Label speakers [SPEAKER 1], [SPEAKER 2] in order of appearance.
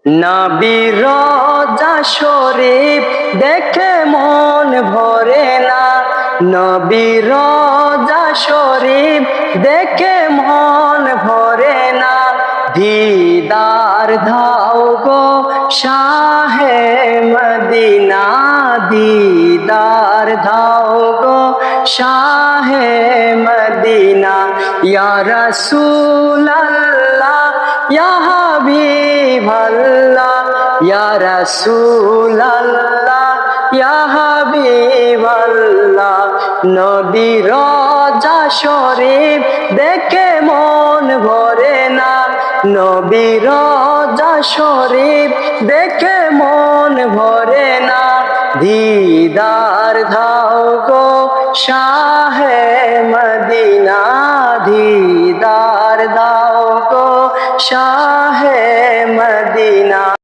[SPEAKER 1] নবীর রওজা শরীফ দেখে মন ভরে না, নবীর রওজা শরীফ দেখে মন ভরে না। দিদার দাও গো শাহে মদিনা, দিদার দাও গো শাহে মদিনা। ইয়া রাসূলাল্লাহ ইয়া হাবিবাল্লাহ, ইয়া রাসূলাল্লাহ ইয়া হাবিবাল্লাহ। নবীর রওজা শরীফ দেখে মন ভরে না, নবীর রওজা শরীফ দেখে মন ভরে না। দিদার দাও গো শাহে মদিনা, দিদার দাও গো শাহে মদিনা।